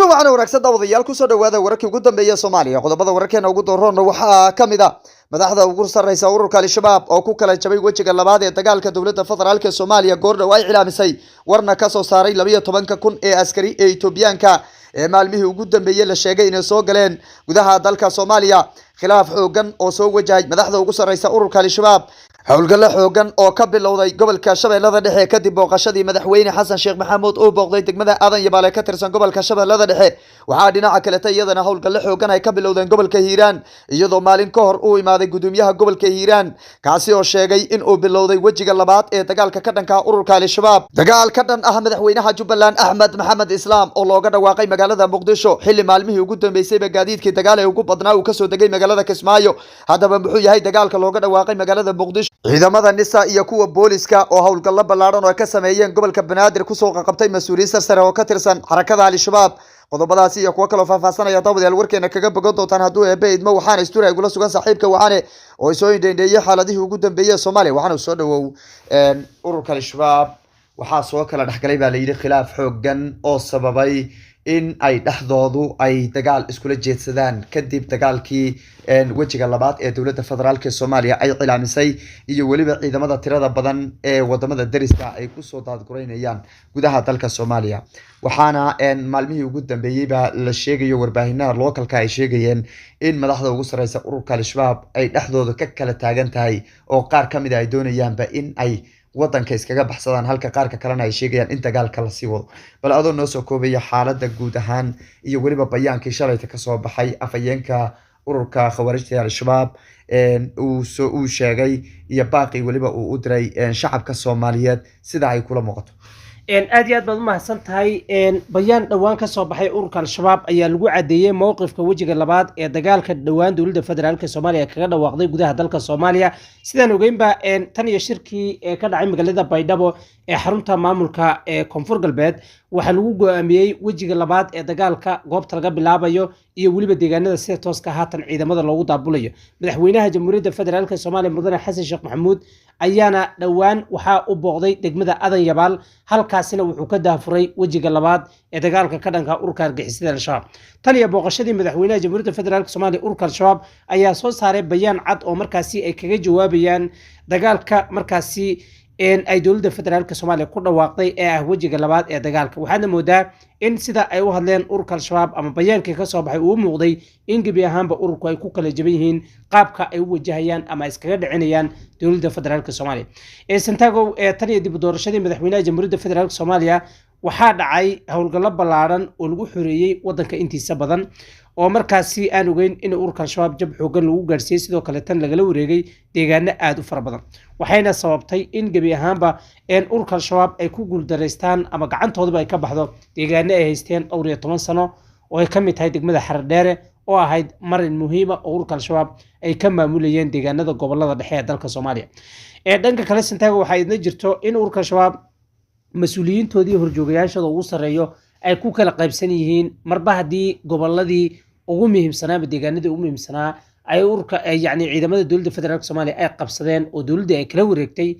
waxaan wanaagsan daawadayaal ku soo dhawaada wararkii ugu dambeeyay Soomaaliya qodobada wararkeena ugu doorroon waxa kamid ah madaxda ugu sareysa ururka al-shabaab oo ku kala jabay wajiga labaad ee dagaalka dawladda federaalka Soomaaliya goordhow ay cilaamisay warna ka soo saaray 12,000 ee askari ee Itoobiyaanka ee maalmihii ugu dambeeyay la sheegay inay soo galeen gudaha dalka Soomaaliya khilaaf xoogan oo soo wajahay madaxda ugu sareysa ururka al-shabaab howlgalo xoogan oo ka bilowday gobolka Shabeellada Dhexe kadib booqashadii madaxweyne Xasan Sheekh Maxamuud oo booqday degmada Aadan Yabaale ka tirsan gobolka Shabeellada Dhexe waxa dhinaca kale iyadana howlgalo xoogan ay ka bilowdeen gobolka Hiiraan iyadoo maalin ka hor uu imaaday gudoomiyaha gobolka Hiiraan kaasi oo sheegay in uu bilowday wajiga labaad ee dagaalka ka dhanka ururka al-shabaab dagaal ka dhan ah madaxweynaha Jubbaland Axmed Maxamed Islaam oo looga dhawaaqay magaalada Muqdisho xilli maalmihii ugu dambeysay gaadiidkii dagaal ee ugu badnaa uu ka soo degay magaalada Kismaayo haddaba muxuu yahay dagaalka looga dhawaaqay magaalada Muqdisho ciidamada nisa iyo kuwa booliska oo howlgallo ballaaran oo ka sameeyeen gobolka Banaadir ku soo qabtay mas'uuliyiin sare oo ka tirsan xarakada al-shabaab qodobadaasi iyo kuwa kale oo faahfaahsanaya daawadayaal warkeena kaga bogan doontaan hadduu eebeedmo waxaan istuuray gula sugan saaxiibka waxaane oo soo indheeyay xaaladihii ugu dambeeyay Soomaaliya waxaan soo dhawow ururka al-shabaab waxa soo kala dhaxgalay baa la yiri khilaaf xoogan oo sababay in ay dhaxdoodu ay dagaal iskula jeedsadaan kadib dagaalkii wajiga labaad ee dawladda federaalka Soomaaliya ay cilaamisay iyo waliba ciidamada tirada badan ee wadamada dariska ay ku soo daadgureynayaan gudaha dalka Soomaaliya waxaana maalmihii ugu dambeeyay ba la sheegayo warbaahinada localka ay sheegayeen in madaxda ugu sareysa ururka al-shabaab ay dhaxdooda ka kala taagan tahay oo qaar kamid ah ay doonayaanba in ay wadanka iskaga baxsadaan halka qaarka kalena ay sheegayaan in dagaalka la sii wado bal adoo noo soo koobaya xaaladda guud ahaan iyo waliba bayaankii shalayta ka soo baxay afayeenka ururka khawaarijta al-shabaab uu sheegay iyo baaqi waliba uu u diray shacabka Soomaaliyeed sida ay kula muuqato aad iyo aad baad u mahadsan tahay bayaan dhawaan ka soo baxay ururka al-shabaab ayaa lagu cadeeyay mowqifka wajiga labaad ee dagaalka dhawaan dawladda federaalka Soomaaliya kaga dhawaaqday gudaha dalka Soomaaliya sidaan ogeynba tan iyo shirkii ka dhacay magaalada Baydhabo ee xarunta maamulka ee Koonfur Galbeed waxa lagu go'aamiyay wajiga labaad ee dagaalka goobta laga bilaabayo iyo waliba deegaanada sida tooska haatan ciidamada loogu daabulayo madaxweynaha jamhuuriyadda federaalka Soomaaliya mudane Xasan Sheekh Maxamuud ayaana dhawaan waxa uu booqday degmada Aadan Yabaal halkaasina wuxuu ka daafuray wajiga labaad ee dagaalka ka dhanka ururka argagixisada al-shabaab tan iyo booqashadii madaxweynaha jamhuuriyadda federaalka Soomaaliya ururka al-shabaab ayaa soo saaray bayaan cad oo markaasi ay kaga jawaabayaan dagaalka markaasi ay dawladda federaalka Soomaaliya ku dhawaaqday ee ah wajiga labaad ee dagaalka waxaana moodaa in sida ay u hadleen ururka al-shabaab ama bayaankii ka soo baxay uu muuqday in gabi ahaanba ururku ay ku kala jaban yihiin qaabka ay u wajahayaan ama iskaga dhicinayaan dawladda federaalka Soomaaliya Santiago tan iyo dib u doorashadii madaxweynaha jamhuuriyadda federaalka Soomaaliya waxaa dhacay howlgallo ballaaran oo lagu xoreeyay wadanka intiisa badan oo markaasi aan ogeyn in ururka al-shabaab jab xoogan lagu gaarsiiyay sidoo kale tan lagala wareegay deegaano aad u fara badan waxayna sababtay in gabi ahaanba ururka al-shabaab ay ku guuldareystaan ama gacantoodaba ay ka baxdo deegaano ay haysteen dhowr iyo 10 sano oo ay ka mid tahay degmada Xaradheere oo ahayd marin muhiim ah oo ururka al-shabaab ay ka maamulayeen deegaanada gobolada dhexe ee dalka Soomaaliya dhanka kale Santiago waxay idin jirto in ururka al-shabaab mas'uuliyiintoodii horjoogayaashooda ugu sareeyo ay ku kala qaybsan yihiin marba hadii goboladii ugu muhiimsanaa deegaanadii ugu muhiimsanaa ay ururka yacni ciidamada dawladda federaalka Soomaaliya ay qabsadeen oo dawladda ay kala wareegtay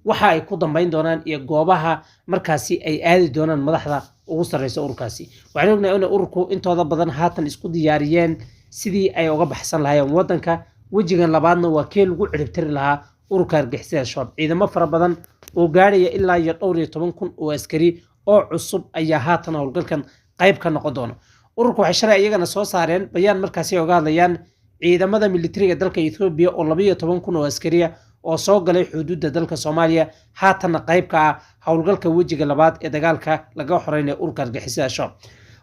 waxa ay ku dambeyn doonaan iyo goobaha markaasi ay aadi doonaan madaxda ugu sareysa ururkaasi waxaan ognahay in ururku intooda badan haatan isku diyaariyeen sidii ay uga baxsan lahaayeen wadanka wajigan labaadna waa kee lagu ciribtiri lahaa ururka argagixisada al-shabaab ciidamo fara badan oo gaaraya ilaa iyo 12,000 oo askari oo cusub ayaa haatan howlgalkan qayb ka noqon doona ururku waxay shalay iyagana soo saareen bayaan markaasi uga hadlayaan ciidamada militariga dalka Ethiopia oo 12,000 oo askari oo soo galay xuduudda dalka Soomaaliya haatan qayb ka ah howlgalka wajiga labaad ee dagaalka laga xoreeyay ururka argagixisada al-shabaab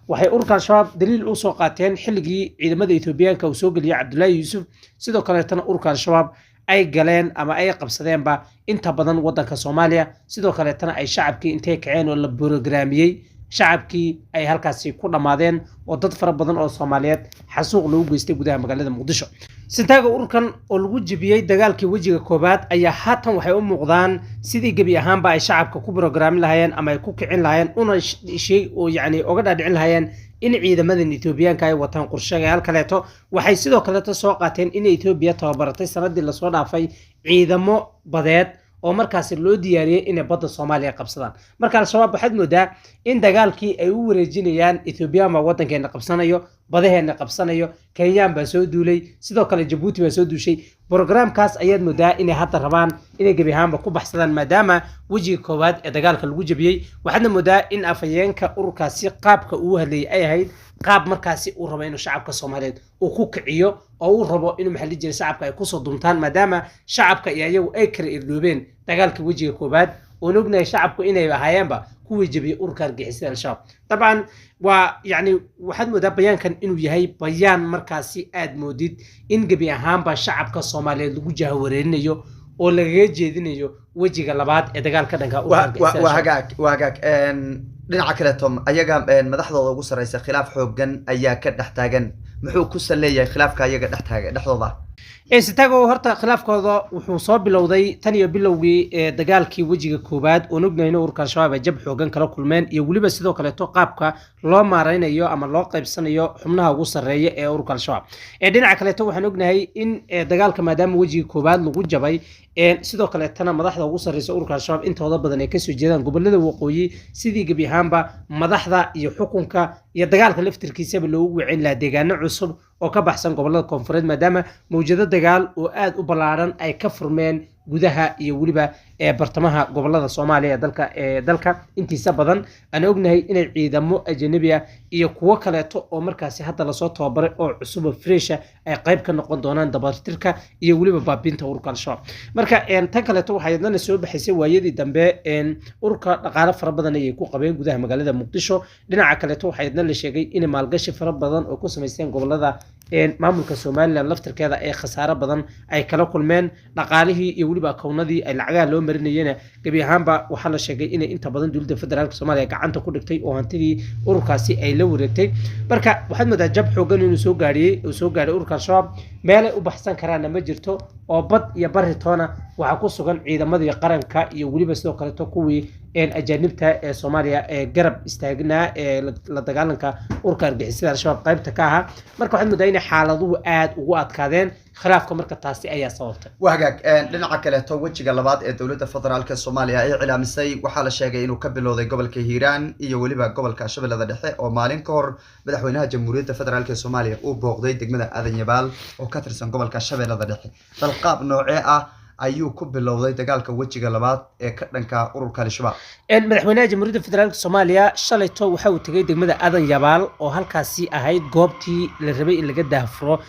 waxay ururka al-shabaab daliil u soo qaateen xilligii ciidamada Ethiopiaanka uu soo galiyay Cabdullaahi Yuusuf sidoo kale tan ururka al-shabaab ay galeen ama ay qabsadeenba inta badan wadanka Soomaaliya sidoo kale tan ay shacabkii intee kaceen oo la programiyay shacabkii ay halkaasi ku dhamaadeen oo dad fara badan oo Soomaaliyeed xasuuq lagu geystay gudaha magaalada Muqdisho Santiago ururkan oo lagu jibiyay dagaalkii wajiga koobaad ayaa haatan waxay u muuqdaan sidii gabi ahaanba ay shacabka ku programin lahaayeen ama ay ku kicin lahaayeen una shay oo yacni uga dhaadhicin lahaayeen in ciidamadan Etoobiyaanka ay wataan qorshayaal kaleeto waxay sidoo kale soo qaateen in Ethiopia tababaratay sanadii la soo dhaafay ciidamo badeed oo markaasi loo diyaariyay inay badda Soomaaliya qabsadaan marka al-shabaab waxaad moodaa in dagaalkii ay u wareejinayaan Ethiopia ma wadankeena qabsanayo badaheena qabsanayo Kenya baa soo duulay sidoo kale Djibouti baa soo duushay programkaas ayaad moodaa inay hadda rabaan inay gabi ahaanba ku baxsadaan maadaama wajiga koowaad ee dagaalka lagu jabiyay waxaadna moodaa in afayeenka ururkaasi qaabka uu hadlayay ay ahayd qaab markaasi uu rabo inuu shacabka Soomaaliyeed uu ku kiciyo oo uu rabo inuu maxalli jiray shacabka ay ku soo dumtaan maadaama shacabka iyagu ay kala irdoobeen dagaalka wajiga koowaad oo nugnaay shacabku inay ahaayeenba kuwii jabiyay ururka argagixisada al-shabaab طبعا يعني waxaad moodaa bayaankan inuu yahay bayaan markaasi aad moodid in gabi ahaanba shacabka Soomaaliyeed lagu jahawareerinayo oo laga jeedinayo wajiga labaad ee dagaalka dhanka ururka argagixisada waa hagaag dhinaca kale tom ayaga madaxdooda ugu sareysa khilaaf xoogan ayaa ka dhex taagan muxuu ku saleeyahay khilaafka ayaga dhex taagan dhexdooda sitago horta khilaafkooda wuxuu soo bilowday tan iyo bilowgii dagaalkii wajiga koobaad oo nugnayno ururka al-shabaab ay jab xoogan kala kulmeen iyo waliba sidoo kale qaabka loo maareynayo ama loo qaybsanayo xubnaha ugu sareeya ee ururka al-shabaab dhinaca kale waxaan ognahay in dagaalka maadaama wajiga koobaad lagu jabay sidoo kale tana madaxda ugu sareysa ururka al-shabaab intooda badan ay ka soo jeedaan gobolada waqooyi sidii gabi ahaanba madaxda iyo xukunka iyo dagaalka laftirkiisaba loogu wicin lahaa deegaano cusub oo ka baxsan gobolada koonfureed maadaama mawjado dagaal oo aad u ballaaran ay ka furmeen gudaha iyo waliba bartamaha gobolada Soomaaliya dalka intiisa badan aan ognahay inay ciidamo ajnabi ah iyo kuwa kaleeto oo markaasi hadda la soo tababaray oo cusub fresh ay qayb ka noqon doonaan dabartirka iyo waliba baabinta ururka al-shabaab marka tan kaleeto waxay hadana soo baxaysay waayadii dambe ururka dhaqaale fara badan ay ku qabeen gudaha magaalada Muqdisho dhinaca kaleeto waxay hadana la sheegay in maalgashi fara badan oo ku sameeyeen gobolada maamulka Soomaaliland laftirkeeda ay khasaare badan ay kala kulmeen dhaqaalihii iyo waliba kownadii ay lacagaha loo marinayeen gabi ahaanba waxa la sheegay in inta badan dawladda federaalka Soomaaliya gacanta ku dhigtay oo hantidii ururkaasi ay la wareegtay marka waxaad moodaa jab xoogan inuu soo gaaray ururka al-shabaab meel ay u baxsan karaan ma jirto oo bad iyo baritoona waxa ku sugan ciidamadii qaranka iyo waliba sidoo kale kuwii ajaanibta ee Soomaaliya ee garab istaagnaa ee la dagaalanka ururka argagixisada al-shabaab qaybta ka ah marka waxaad moodaa in xaaladuhu aad ugu adkaadeen khilaafka marka taasi ayaa sababtay wahagaag dhinaca kale wajiga labaad ee dawladda federaalka Soomaaliya ay cilaamisay waxa la sheegay inuu ka bilowday gobolka Hiiraan iyo waliba gobolka Shabeellada Dhexe oo maalin ka hor madaxweynaha jamhuuriyadda federaalka Soomaaliya uu booqday degmada Aadan Yabaal oo ka tirsan gobolka Shabeellada Dhexe dalqaab noocee ah ayuu ku bilowday dagaalka wajiga labaad ee ka dhanka ururka al-shabaab madaxweynaha jamhuuriyadda federaalka Soomaaliya shalayto waxa uu tagay degmada Aadan Yabaal oo halkaasi ahayd goobtii la rabay in laga daafuro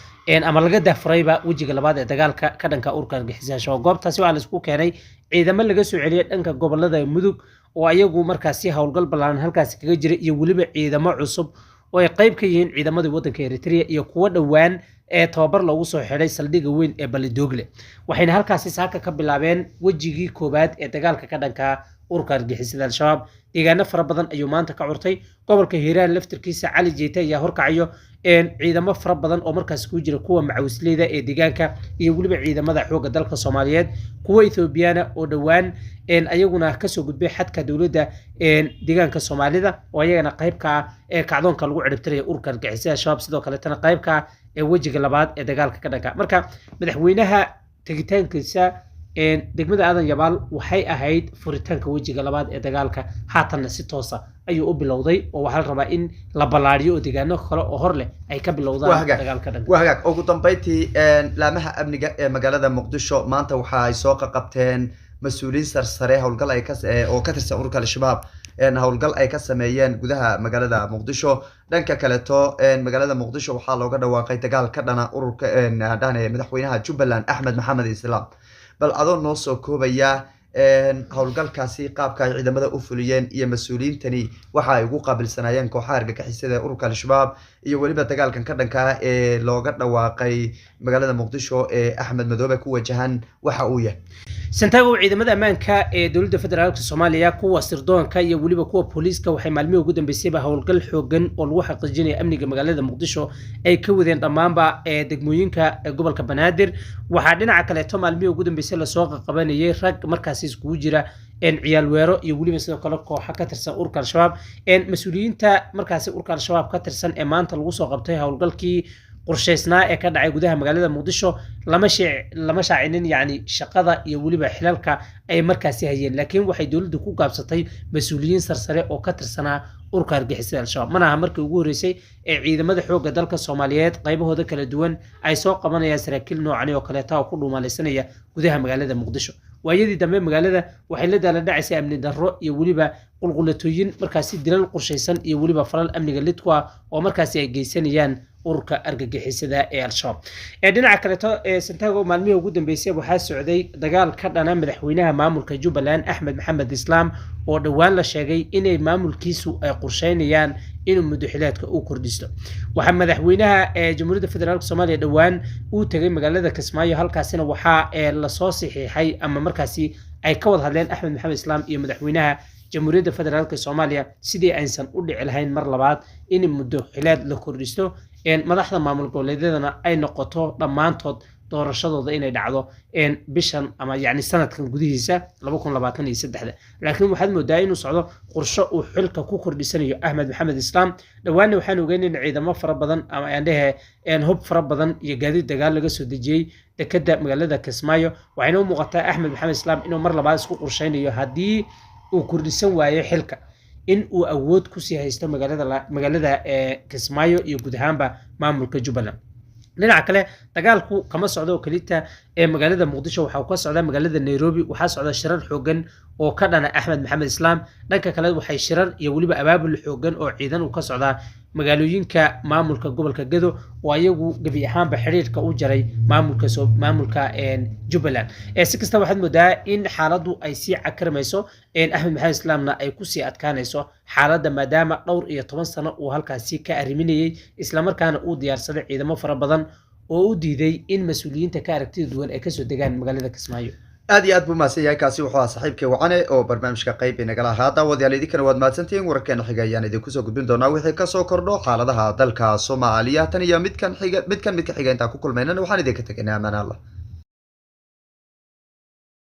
ama laga daafurayba wajiga labaad ee dagaalka ka dhanka ururka argagixisada al-shabaab goobtaasi waxa la isku keenay ciidamo laga soo celiyay dhanka gobolada mudug oo ayagu markaasi hawlgal balaaran halkaasi kaga jira iyo waliba ciidamo cusub oo ay qayb ka yihiin ciidamadii waddanka Eritrea iyo kuwa dhawaan tababar loogu soo xidhay saldhigga weyn ee Balidogle waxayna halkaasi saaka ka bilaabeen wajigii koobaad ee dagaalka ka dhanka ururka argagixisada al-shabaab deegaano fara badan ayuu maanta ka curtay gobolka Hiiraan laftirkiisa Cali Jeeta ayaa horkacayo ciidamo fara badan oo markaas ku jira kuwa macawisleyda ee deegaanka iyo waliba ciidamada xoogga dalka Soomaaliyeed kuwa Ethiopiana oo dhawaan ayaguna ka soo gudbay xadka dawladda deegaanka Soomaalida oo ayagana qayb ka kacdoonka lagu ciribtiray ururka argagixisada al-shabaab sidoo kale tan qayb ka wajiga labaad ee dagaalka ka dhanka marka madaxweynaha tagitaankiisa degmada Aadan Yabaal waxay ahayd furitaanka wajiga labaad ee dagaalka haatan si toos ah ayuu u bilowday oo waxa la rabaa in la balaariyo oo deegaano kale oo hor leh ay ka bilowdaan dagaalka dhanka wahagaag ugu dambeyntii laamaha amniga ee magaalada Muqdisho maanta waxa ay soo qabteen mas'uuliyiin sarsare hawlgal ay oo ka tirsan ururka al-shabaab hawlgal ay ka sameeyeen gudaha magaalada Muqdisho dhanka kale magaalada Muqdisho waxa looga dhawaaqay dagaal ka dhana ururka madaxweynaha Jubbaland Axmed Maxamed Islaam bal adoo noo soo koobaya hawlgalkaasi qaabka ay ciidamada u fuliyeen iyo mas'uuliyiintani waxa ay ugu qaabilsanayeen kooxaha argagixisada ururka al-shabaab iyo waliba dagaalkan ka dhanka ee looga dhawaaqay magaalada Muqdisho ee Axmed Madoobe ku wajahan waxa uu yahay santago ciidamada ammaanka ee dawladda federaalka Soomaaliya kuwa sirdoonka iyo waliba kuwa booliiska waxay maalmihii ugu dambeysay hawlgal xoogan oo lagu xaqiijinayo amniga magaalada Muqdisho ay ka wadeen dhamaanba degmooyinka gobolka Banaadir waxa dhinaca kale maalmihii ugu dambeysay la soo qabanayay rag markaas isku jira ciyaal weero iyo waliba sidoo kale kooxa ka tirsan ururka al-shabaab mas'uuliyiinta markaas ururka al-shabaab ka tirsan ee maanta lagu soo qabtay hawlgalkii qorshaysnaa ee ka dhacay gudaha magaalada muqdisho lama shaacinin yani shaqada iyo weliba xilalka ay markaasi hayeen laakiin waxay dowladdu ku gaabsatay mas-uuliyiin sarsare oo ka tirsanaa ururka argixisada al-shabaab mana aha markii ugu horreysay ee ciidamada xoogga dalka soomaaliyeed qaybahooda kala duwan ay soo qabanayaan saraakiil noocani oo kaleeta oo ku dhuumaalaysanaya gudaha magaalada muqdisho waayadii dambe magaalada waxay la daalan dhacaysay amni darro iyo weliba qulqulatooyin markaasi dilal qorshaysan iyo weliba falal amniga lid ku ah oo markaasi ay geysanayaan ururka argagixisada ee al-shabaab dhinaca kaleeto santiago maalmihii ugu dambeysay waxaa socday dagaal ka dhana madaxweynaha maamulka jubbaland axmed maxamed islaam oo dhowaan la sheegay inay maamulkiisu ay qorsheynayaan inuu muddaxileedka u kordhisto waxaa madaxweynaha jamhuuriyadda federaalk soomaaliya dhowaan uu tegay magaalada kismaayo halkaasina waxaa lasoo saxiixay ama markaasi ay ka wada hadleen axmed maxamed islaam iyo madaxweynaha jamhuuriyadda federaalk soomaaliya sidii aysan u dhici lahayn mar labaad in muddaxileed la kordhisto madaxda maamul goboleedyadana ay noqoto dhammaantood doorashadooda inay dhacdo bishan ama yani sanadkan gudihiisa 2023 laakiin waxaad moodaa inuu socdo qorshe uu xilka ku kordhisanayo axmed maxamed islaam dhowaanna waxaan ogeyn in ciidamo fara badan ama aan dhehe hub fara badan iyo gaadiid dagaal laga soo dejiyey dekada magaalada kismaayo waxayna u muuqataa axmed maxamed islaam inuu mar labaad isku qorsheynayo haddii uu kordhisan waayo xilka in uu awood ku sii haysto magaalada kismaayo iyo guud ahaanba maamulka jubbaland dhinaca kale dagaalku kama socdo oo kelita magaalada muqdisho waxa uu ka socdaa magaalada nairobi waxaa socda shirar xoogan oo ka dhana axmed maxamed islaam dhanka kale waxay shirar iyo weliba abaabul xoogan oo ciidan uu ka socdaa magaalooyinka maamulka gobolka Gedo oo ayagu gabi ahaanba xiriirka u jaray maamulka Jubbaland si kasta waxaad moodaa in xaaladdu ay sii cakarmayso axmed maxamed islaamna ay ku sii adkaanayso xaaladda maadaama dhowr iyo 10 sano uu halkaasi ka arriminayay isla markaana uu diyaarsaday ciidamo fara badan oo u diiday in mas'uuliyiinta ka aragtida duwan ay ka soo degaan magaalada Kismaayo aad iyo aad buu mahadsan yahay kaasi wuxuu ahaa saaxiibkay wacane oo barnaamijka qayb inagala ahaa daawadayaal idinkana waad mahadsantihiin wararkeena xiga ayaan idinku soo gudbin doonaa wixii ka soo kordho xaaladaha dalka Soomaaliya tan iyo midkan xiga intaan ku kulmaynana waxaan idinka tegaynaa amaan Allah